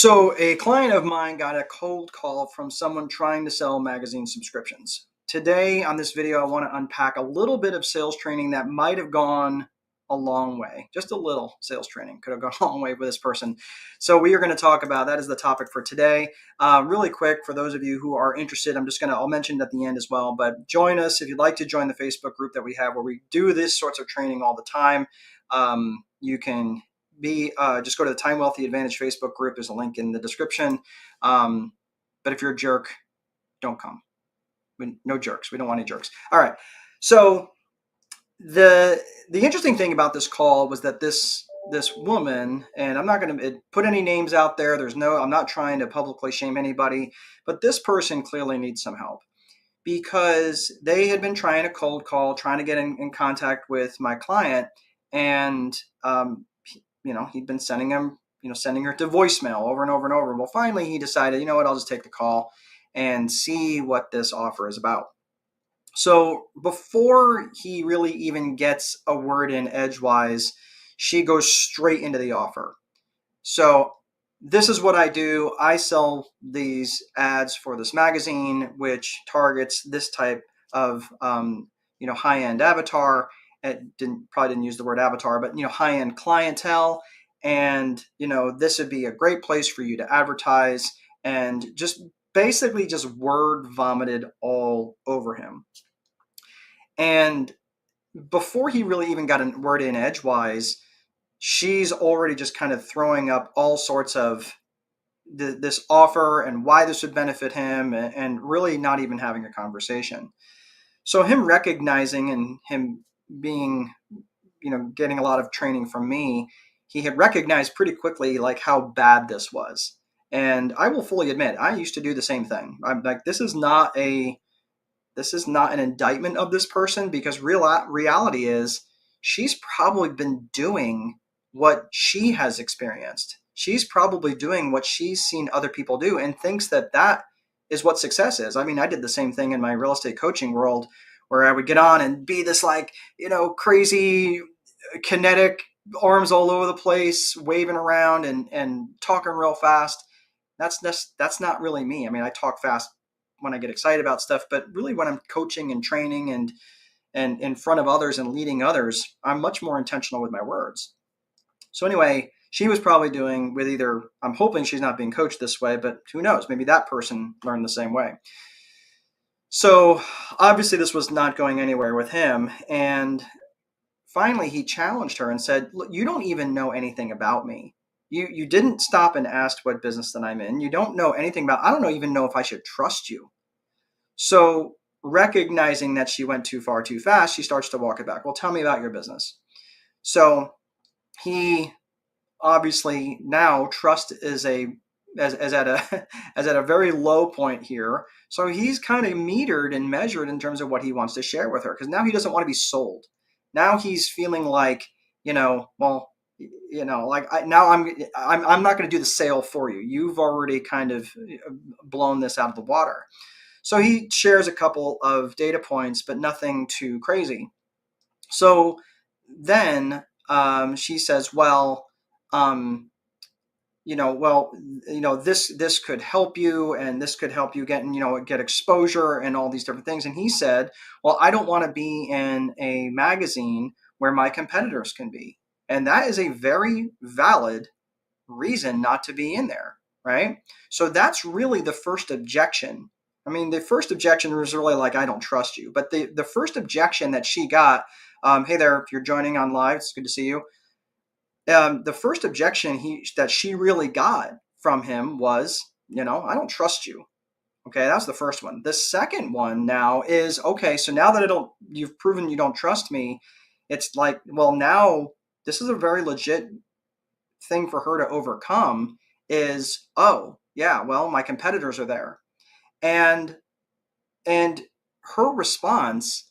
So, a client of mine got a cold call from someone trying to sell magazine subscriptions. Today, on this video, I want to unpack a little bit of sales training that might have gone a long way. Just a little sales training could have gone a long way with this person. So, we are going to talk about that as the topic for today. Really quick, for those of you who are interested, I'll mention it at the end as well. But join us if you'd like to join the Facebook group that we have where we do this sorts of training all the time. You can just go to the Time Wealthy Advantage Facebook group. There's a link in the description. But if you're a jerk, don't come. No jerks. We don't want any jerks. All right. So the interesting thing about this call was that this woman, and I'm not going to put any names out there. I'm not trying to publicly shame anybody, but this person clearly needs some help because they had been trying to cold call, trying to get in contact with my client, and he'd been sending her to voicemail over and over and over. Well, finally he decided, you know what, I'll just take the call and see what this offer is about. So before he really even gets a word in edgewise, she goes straight into the offer. So this is what I do. I sell these ads for this magazine, which targets this type of high-end avatar. Probably didn't use the word avatar, but high-end clientele. And this would be a great place for you to advertise, and just basically just word vomited all over him. And before he really even got a word in edgewise, she's already just kind of throwing up all sorts of this offer and why this would benefit him, and really not even having a conversation. So him recognizing, and him being, getting a lot of training from me, he had recognized pretty quickly like how bad this was. And I will fully admit, I used to do the same thing. I'm like, this is not an indictment of this person, because reality is she's probably been doing what she has experienced. She's probably doing what she's seen other people do and thinks that is what success is. I mean, I did the same thing in my real estate coaching world, where I would get on and be this crazy, kinetic, arms all over the place, waving around and talking real fast. That's not really me. I mean, I talk fast when I get excited about stuff, but really when I'm coaching and training and in front of others and leading others, I'm much more intentional with my words. So anyway, she was probably doing with either, I'm hoping she's not being coached this way, but who knows, maybe that person learned the same way. So obviously this was not going anywhere with him. And finally he challenged her and said, look, you don't even know anything about me. You didn't stop and ask what business that I'm in. You don't know anything about, I don't even know if I should trust you. So recognizing that she went too far too fast, she starts to walk it back. Well, tell me about your business. So he obviously now trust is at a very low point here. So he's kind of metered and measured in terms of what he wants to share with her, because now he doesn't want to be sold. Now he's feeling like, I'm not going to do the sale for you. You've already kind of blown this out of the water. So he shares a couple of data points, but nothing too crazy. So then she says, well, this could help you, and this could help you get exposure and all these different things. And he said, well, I don't want to be in a magazine where my competitors can be. And that is a very valid reason not to be in there, right? So that's really the first objection. I mean, the first objection was really like, I don't trust you. But the first objection that she got, hey there, if you're joining on live, it's good to see you. The first objection that she really got from him was, I don't trust you. Okay, that's the first one. The second one now is, okay, so now that you've proven you don't trust me, it's like, well, now this is a very legit thing for her to overcome is, oh, yeah, well, my competitors are there. And her response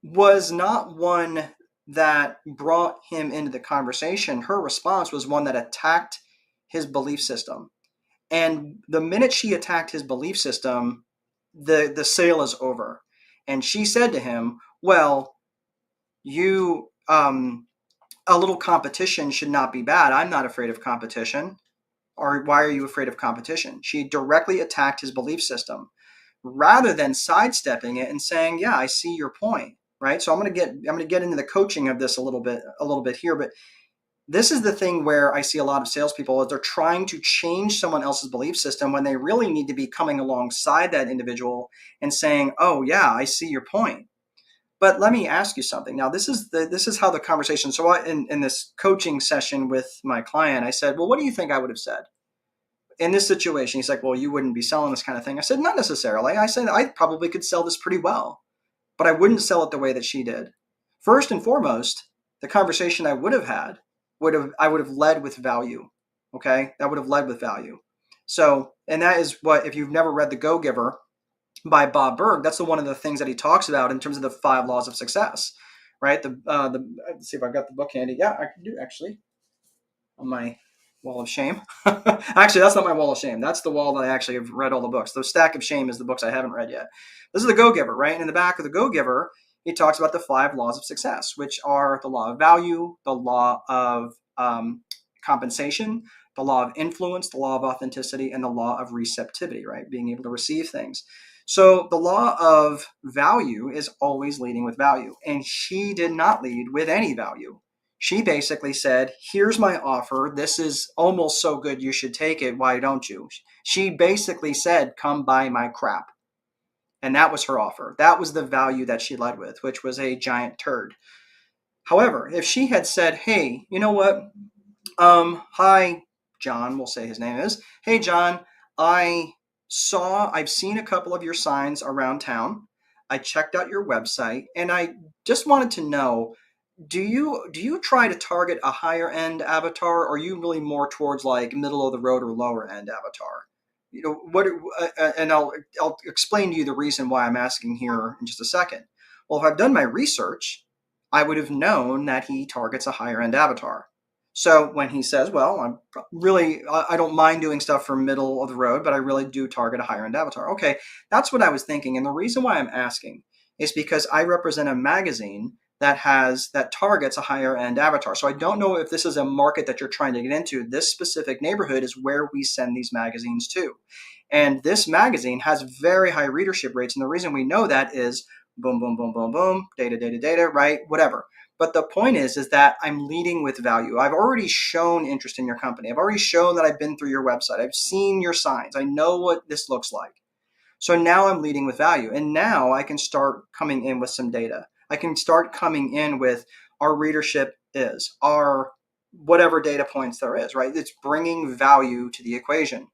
was not one that brought him into the conversation. Her response was one that attacked his belief system. And the minute she attacked his belief system, the sale is over. And she said to him, well, a little competition should not be bad. I'm not afraid of competition. Or why are you afraid of competition? She directly attacked his belief system rather than sidestepping it and saying, yeah, I see your point. Right. So I'm going to get into the coaching of this a little bit here, but this is the thing where I see a lot of salespeople is they're trying to change someone else's belief system when they really need to be coming alongside that individual and saying, oh yeah, I see your point. But let me ask you something. Now, this is how the conversation. So in this coaching session with my client, I said, well, what do you think I would have said in this situation? He's like, well, you wouldn't be selling this kind of thing. I said, not necessarily. I said, I probably could sell this pretty well, but I wouldn't sell it the way that she did. First and foremost, the conversation I would have had I would have led with value. Okay. That would have led with value. So, and that is what, if you've never read The Go-Giver by Bob Berg, that's one of the things that he talks about in terms of the 5 laws of success, right? Let's see if I've got the book handy. Yeah, I can do actually on my wall of shame. Actually, that's not my wall of shame. That's the wall that I actually have read all the books. The stack of shame is the books I haven't read yet. This is The Go-Giver, right? And in the back of The Go-Giver, he talks about the 5 laws of success, which are the law of value, the law of compensation, the law of influence, the law of authenticity, and the law of receptivity, right? Being able to receive things. So the law of value is always leading with value. And she did not lead with any value. She basically said, here's my offer. This is almost so good you should take it. Why don't you? She basically said, come buy my crap. And that was her offer. That was the value that she led with, which was a giant turd. However, if she had said, hey, you know what? Hi, John, we'll say his name is. Hey, John, I've seen a couple of your signs around town. I checked out your website and I just wanted to know, do you try to target a higher end avatar, or are you really more towards like middle of the road or lower end avatar? You know what? And I'll explain to you the reason why I'm asking here in just a second. Well, if I've done my research, I would have known that he targets a higher end avatar. So when he says, well, I don't mind doing stuff for middle of the road, but I really do target a higher end avatar. Okay, that's what I was thinking. And the reason why I'm asking is because I represent a magazine that targets a higher end avatar. So I don't know if this is a market that you're trying to get into. This specific neighborhood is where we send these magazines to. And this magazine has very high readership rates. And the reason we know that is boom, boom, boom, boom, boom, data, right? Whatever. But the point is that I'm leading with value. I've already shown interest in your company. I've already shown that I've been through your website. I've seen your signs. I know what this looks like. So now I'm leading with value. And now I can start coming in with some data. I can start coming in with our readership is, our whatever data points there is, right? It's bringing value to the equation.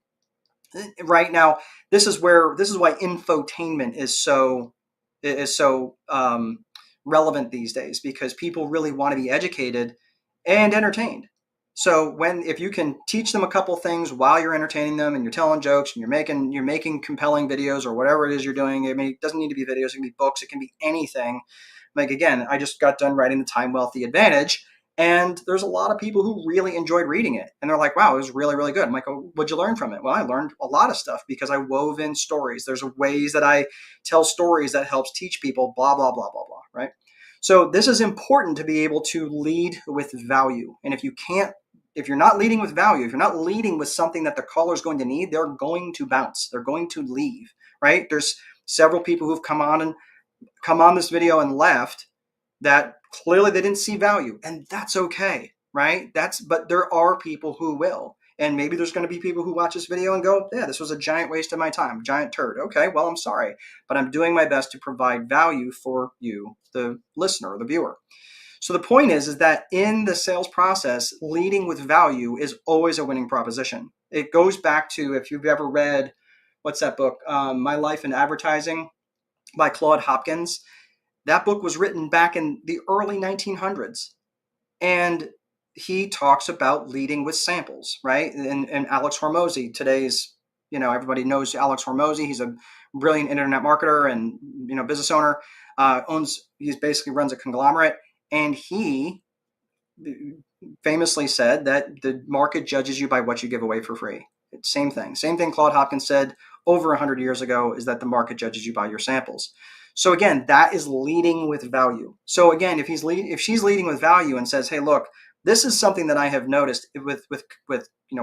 Right now, this is why infotainment is so relevant these days, because people really want to be educated and entertained. So if you can teach them a couple things while you're entertaining them and you're telling jokes and you're making compelling videos or whatever it is you're doing, it doesn't need to be videos, it can be books, it can be anything. Like, again, I just got done writing The Time Wealthy Advantage, and there's a lot of people who really enjoyed reading it. And they're like, wow, it was really, really good. I'm like, oh, what'd you learn from it? Well, I learned a lot of stuff because I wove in stories. There's ways that I tell stories that helps teach people, blah, blah, blah, blah, blah, right? So this is important to be able to lead with value. And if you're not leading with value, if you're not leading with something that the caller is going to need, they're going to bounce. They're going to leave, right? There's several people who've come on this video and left that clearly they didn't see value, and that's okay, right? But there are people who will. And maybe there's going to be people who watch this video and go, yeah, this was a giant waste of my time, giant turd. Okay, well, I'm sorry, but I'm doing my best to provide value for you, the listener or the viewer. So the point is that in the sales process, leading with value is always a winning proposition. It goes back to, if you've ever read, what's that book? My Life in Advertising by Claude Hopkins. That book was written back in the early 1900s. And he talks about leading with samples, right? And Alex Hormozy, today's, everybody knows Alex Hormozy. He's a brilliant internet marketer and, business owner, he basically runs a conglomerate. And he famously said that the market judges you by what you give away for free. Same thing Claude Hopkins said over 100 years ago, is that the market judges you by your samples. So again, that is leading with value. So again, if she's leading with value and says, hey, look, This is something that I have noticed with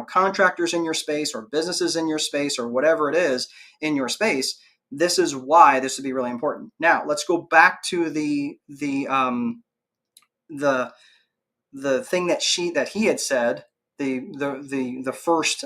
contractors in your space or businesses in your space or whatever it is in your space. This is why this would be really important. Now let's go back to the thing that he had said. The first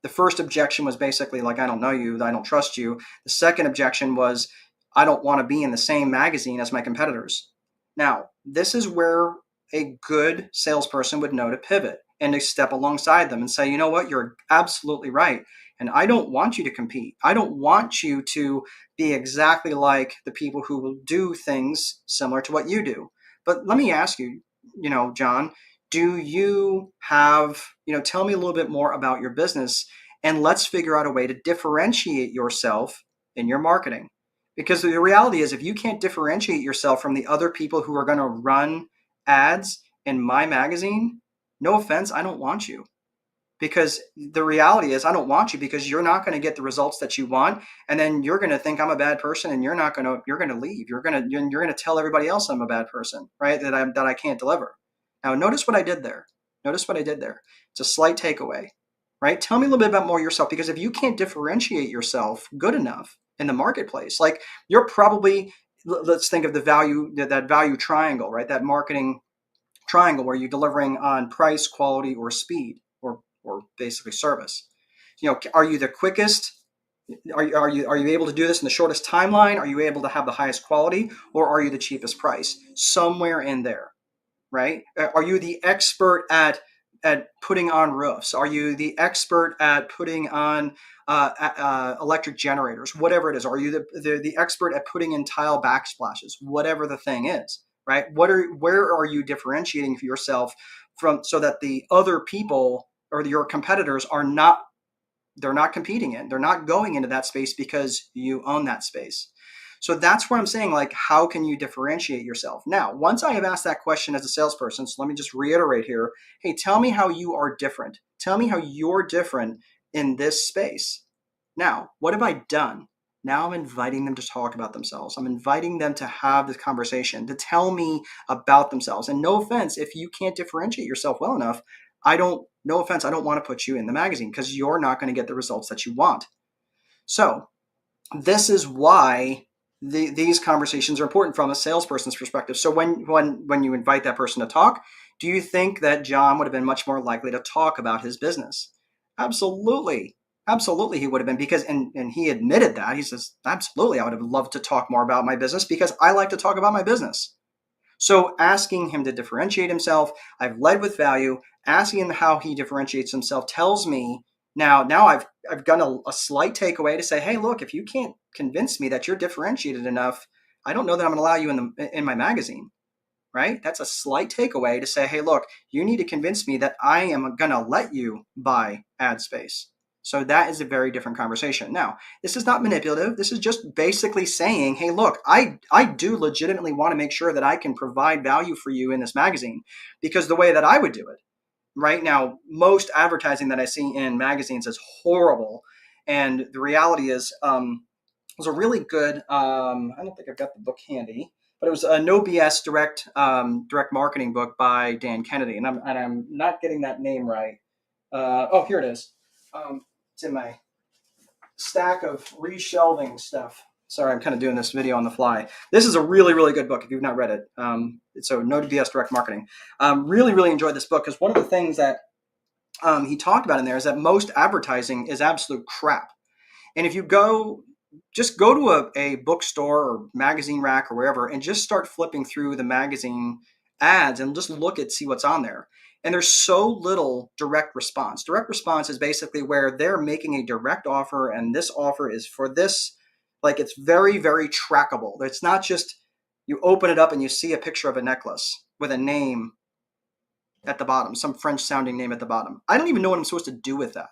the first objection was basically like, I don't know you, I don't trust you. The second objection was, I don't want to be in the same magazine as my competitors. Now this is where a good salesperson would know to pivot and to step alongside them and say, you know what, you're absolutely right, and I don't want you to compete. I don't want you to be exactly like the people who will do things similar to what you do. But let me ask you, John, do you have, tell me a little bit more about your business, and let's figure out a way to differentiate yourself in your marketing. Because the reality is, if you can't differentiate yourself from the other people who are going to run ads in my magazine, no offense, I don't want you. Because the reality is, I don't want you because you're not going to get the results that you want, and then you're going to think I'm a bad person, and you're going to leave. You're going to tell everybody else I'm a bad person, right? That I can't deliver. Now, notice what I did there. Notice what I did there. It's a slight takeaway, right? Tell me a little bit about more yourself, because if you can't differentiate yourself good enough in the marketplace, like you're probably, let's think of that value triangle, right? That marketing triangle where you're delivering on price, quality, or speed, or basically service. Are you the quickest? Are you able to do this in the shortest timeline? Are you able to have the highest quality, or are you the cheapest price? Somewhere in there, right? Are you the expert at putting on roofs? Are you the expert at putting on electric generators? Whatever it is. Are you the expert at putting in tile backsplashes? Whatever the thing is, right? Where are you differentiating for yourself from, so that the other people or your competitors they're not competing in, they're not going into that space because you own that space. So that's where I'm saying, like, how can you differentiate yourself? Now, once I have asked that question as a salesperson, so let me just reiterate here. Hey, tell me how you are different. Tell me how you're different in this space. Now, what have I done? Now I'm inviting them to talk about themselves. I'm inviting them to have this conversation, to tell me about themselves. And no offense, if you can't differentiate yourself well enough, no offense, I don't want to put you in the magazine because you're not going to get the results that you want. So this is why these conversations are important from a salesperson's perspective. So when you invite that person to talk, do you think that John would have been much more likely to talk about his business? Absolutely. Absolutely, he would have been, because, and he admitted that. He says, absolutely, I would have loved to talk more about my business because I like to talk about my business. So asking him to differentiate himself, I've led with value. Asking him how he differentiates himself tells me now I've done a slight takeaway to say, hey, look, if you can't convince me that you're differentiated enough, I don't know that I'm going to allow you in my magazine, right? That's a slight takeaway to say, hey, look, you need to convince me that I am going to let you buy ad space. So that is a very different conversation. Now, this is not manipulative. This is just basically saying, hey, look, I do legitimately want to make sure that I can provide value for you in this magazine, because the way that I would do it right now, most advertising that I see in magazines is horrible. And the reality is, it was a really good, I don't think I've got the book handy, but it was a No BS direct marketing book by Dan Kennedy. And I'm not getting that name right. Oh, here it is. It's in my stack of reshelving stuff. Sorry, I'm kind of doing this video on the fly. This is a really, really good book if you've not read it. So No BS Direct Marketing. Really, really enjoyed this book, because one of the things that he talked about in there is that most advertising is absolute crap. And if you just go to a bookstore or magazine rack or wherever and just start flipping through the magazine ads and just see what's on there. And there's so little direct response. Direct response is basically where they're making a direct offer, and this offer is for this. Like, it's very, very trackable. It's not just you open it up and you see a picture of a necklace with a name at the bottom, some French sounding name at the bottom. I don't even know what I'm supposed to do with that,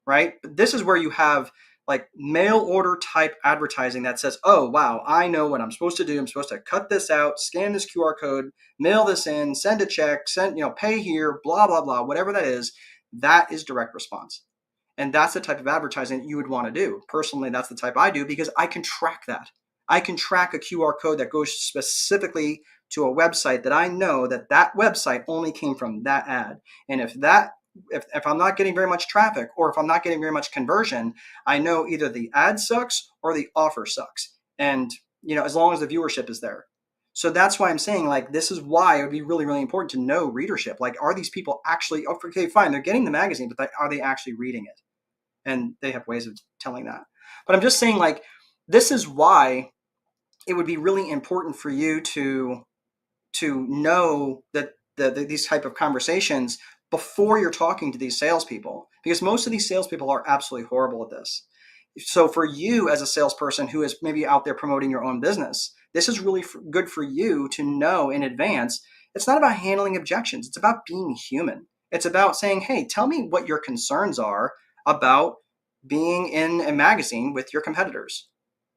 right? But this is where you have like mail order type advertising that says, oh, wow, I know what I'm supposed to do. I'm supposed to cut this out, scan this QR code, mail this in, send a check, pay here, blah, blah, blah, whatever that is. That is direct response. And that's the type of advertising that you would want to do. Personally, that's the type I do, because I can track that. I can track a QR code that goes specifically to a website that I know that that website only came from that ad. And if I'm not getting very much traffic, or if I'm not getting very much conversion, I know either the ad sucks or the offer sucks. And as long as the viewership is there. So that's why I'm saying, like, this is why it would be really, really important to know readership. Like, are these people actually, okay, fine, they're getting the magazine, but are they actually reading it? And they have ways of telling that. But I'm just saying, like, this is why it would be really important for you to know that these type of conversations before you're talking to these salespeople, because most of these salespeople are absolutely horrible at this. So for you as a salesperson who is maybe out there promoting your own business, this is really good for you to know in advance. It's not about handling objections. It's about being human. It's about saying, hey, tell me what your concerns are about being in a magazine with your competitors.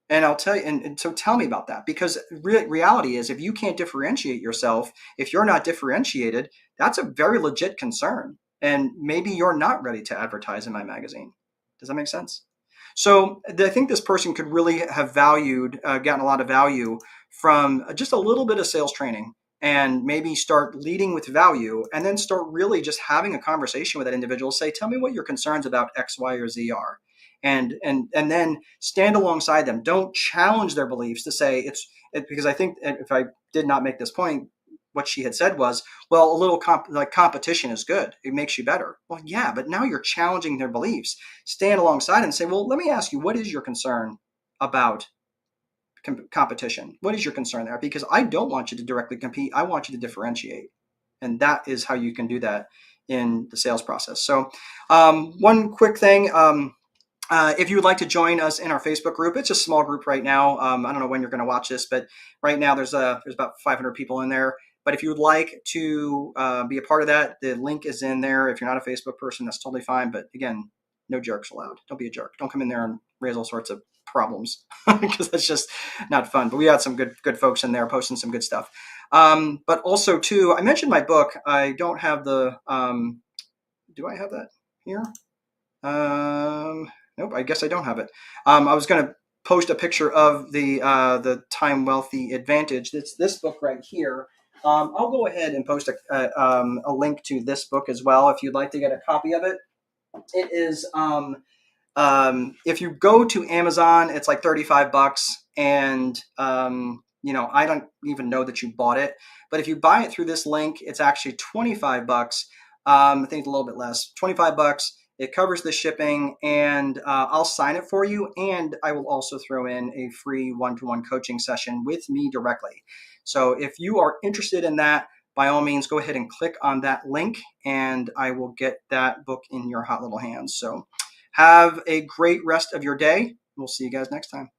And I'll tell you, and so tell me about that, because reality is, if you can't differentiate yourself, if you're not differentiated, that's a very legit concern. And maybe you're not ready to advertise in my magazine. Does that make sense? So I think this person could really have gotten a lot of value from just a little bit of sales training, and maybe start leading with value, and then start really just having a conversation with that individual. Say, tell me what your concerns about X, Y, or Z are. And then stand alongside them. Don't challenge their beliefs to say because I think, if I did not make this point, what she had said was, well, a little competition is good. It makes you better. Well, yeah, but now you're challenging their beliefs. Stand alongside and say, well, let me ask you, what is your concern about competition? What is your concern there? Because I don't want you to directly compete. I want you to differentiate. And that is how you can do that in the sales process. So one quick thing, if you would like to join us in our Facebook group, it's a small group right now. I don't know when you're going to watch this, but right now there's about 500 people in there. But if you would like to be a part of that, the link is in there. If you're not a Facebook person, that's totally fine. But again, no jerks allowed. Don't be a jerk. Don't come in there and raise all sorts of problems, because that's just not fun. But we had some good folks in there posting some good stuff. But also too, I mentioned my book. I don't have the. Do I have that here? Nope, I guess I don't have it. I was going to post a picture of the Time Wealthy Advantage. It's this book right here. I'll go ahead and post a link to this book as well if you'd like to get a copy of it. It is, if you go to Amazon, it's like $35, and I don't even know that you bought it. But if you buy it through this link, it's actually $25. I think it's a little bit less, $25. It covers the shipping, and I'll sign it for you. And I will also throw in a free one-to-one coaching session with me directly. So if you are interested in that, by all means, go ahead and click on that link, and I will get that book in your hot little hands. So have a great rest of your day. We'll see you guys next time.